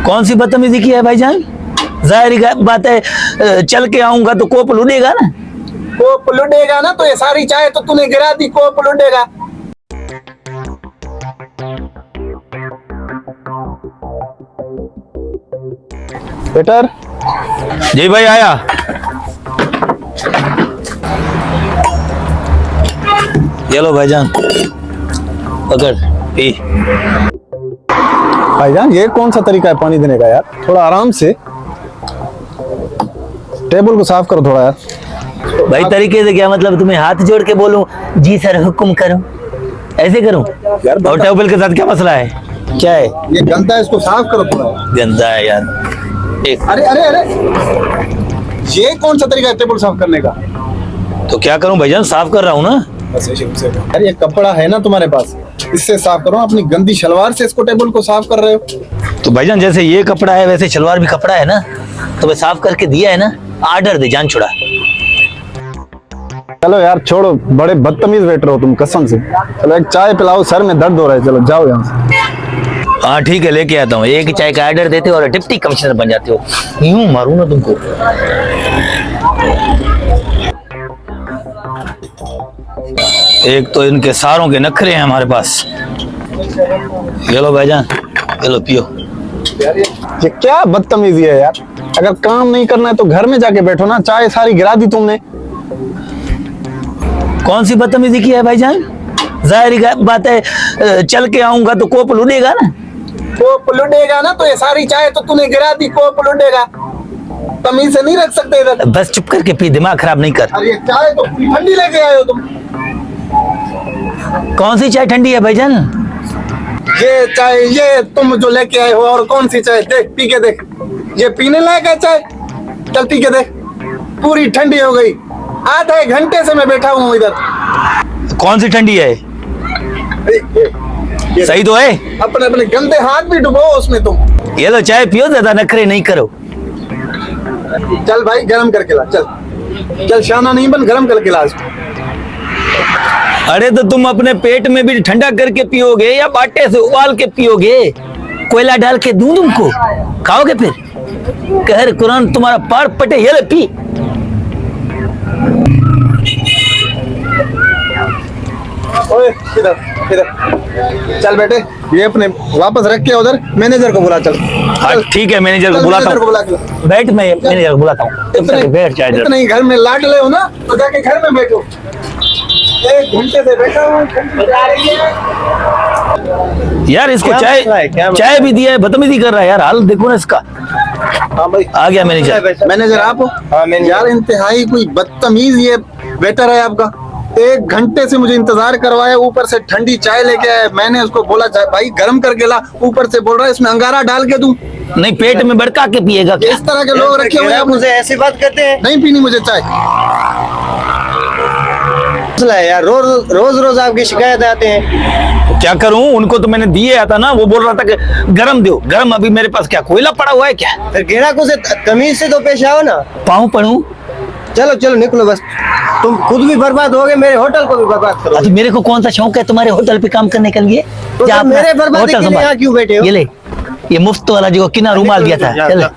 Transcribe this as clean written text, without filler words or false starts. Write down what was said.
कौन सी बदतमीजी की है भाईजान? जाहिर बात है, चल के आऊंगा तो कोप लुटेगा ना। कोप लुटेगा ना, तो ये सारी चाय तो तूने गिरा दी, कोप लुटेगा। वेटर। जी भाई आया। ये लो भाईजान, पकड़ पी। भाईजान ये कौन सा तरीका है पानी देने का यार? थोड़ा आराम से, टेबल को साफ करो थोड़ा यार। भाई तरीके से क्या मतलब? तुम्हें हाथ जोड़ के बोलूं जी सर हुक्म करो, ऐसे करूं? यार और टेबल के साथ क्या मसला है? क्या है? ये गंदा है, इसको साफ करो थोड़ा। गंदा है यार। एक अरे अरे अरे, ये कौन सा तरीका है टेबल साफ करने का? तो क्या करूं भाईजान, साफ कर रहा हूं ना। यार ये कपड़ा है ना तुम्हारे पास, इससे साफ करो। अपनी गंदी शलवार से इसको टेबल को साफ कर रहे हो। तो भाईजान जैसे ये कपड़ा है वैसे शलवार भी कपड़ा है ना, तो मैं साफ करके दिया है ना। आर्डर दे, जान छुड़ा। चलो यार छोड़ो, बड़े बदतमीज वेटर हो तुम कसम से। चलो एक चाय पिलाओ, सर में दर्द हो रहा है। चलो जाओ यहाँ से। हाँ ठीक है, लेके आता हूँ। एक चाय का ऑर्डर देते हो और डिप्टी कमिश्नर बन जाते हो। यूं मारूं ना तुमको। एक तो इनके सारों के नखरे हैं हमारे पास। ये लो भाईजान, ये लो पियो। ये क्या बदतमीजी है यार? अगर काम नहीं करना है तो घर में जाके बैठो ना। चाय सारी गिरा दी तुमने। कौन सी बदतमीजी की है भाईजान? जाहिर बात है, चल के आऊंगा तो कोप लुटेगा ना। कोप लुटेगा ना, तो ये सारी चाय तो तूने गिरा दी, कोप लुटेगा। तमीज से नहीं रख सकते इधर। बस चुप करके पी, दिमाग खराब नहीं कर। अरे ये चाय तो ठंडी लेके आए हो तुम। कौन सी चाय ठंडी है भाईजान? ये चाय ये तुम जो लेके आए हो, और कौन सी चाय? देख पी के देख, ये पीने लायक है चाय? चल पी के देख, पूरी ठंडी हो गई। आधे घंटे से मैं बैठा हूँ इधर। कौन सी ठंडी है? सही तो है। अपने अपने गंदे हाथ भी डुबो उसमें तुम। ये लो चाय पियो, ज्यादा नखरे नहीं करो। चल भाई गरम करके ला, चल चल, शाना नहीं बन, गरम करके ला इसको। अरे तो तुम अपने पेट में भी ठंडा करके पियोगे या बाटे से उबाल के पियोगे? कोयला डाल के दूं तुमको, खाओगे फिर? कहर कुरान तुम्हारा पार पटे। ये ले पी। ओए इधर इधर, चल बेटे, ये अपने वापस रख के उधर मैनेजर को बुला। चल हाँ ठीक है, मैनेजर को बुलाता हूँ। बैठ, मैं मैनेजर को बुलाता हूँ। बैठ जाए। इतने ही घर में लाड ले हो ना, तो जाके घर में बैठो। एक घंटे से बैठा हूँ, मजा आ रही है यार। इसको चाय भी दिया है, बदतमीजी कर रहा है यार। हाल देखो ना इसका। हाँ भाई आ गया मैनेजर। मैनेजर आप हो? यार इंतहाई कोई बदतमीज ये वेटर है आपका। 1 घंटे से मुझे इंतजार करवाया, ऊपर से ठंडी चाय लेके आया। मैंने उसको बोला भाई गरम करके ला, ऊपर से बोल रहा है इसमें अंगारा डाल के दूं। नहीं, पेट में भड़का के पिएगा क्या? इस तरह के लोग रखे हुए हैं। मुझे ऐसी बात करते हैं? नहीं पीनी मुझे चाय। यार रोज रोज आपकी शिकायत आते हैं। क्या करूं? उनको तो मैंने दिए आता ना, वो बोल रहा था कि गरम दो। गरम अभी मेरे पास क्या कोयला पड़ा हुआ है क्या? फिर ग्राहकों से तमीज से तो पेश आओ ना। पाऊं पढ़ूं? चलो चलो निकलो बस। तुम खुद भी बर्बाद होगे, मेरे होटल को भी बर्बाद करो। तो मेरे को कौन सा शौक है तुम्हारे होटल पे काम करने के लिए? तो तुम मेरे बर्बादी के लिए यहाँ क्यों बैठे हो? ये ले, ये मुफ्त वाला जो किना रुमाल दिया था। चल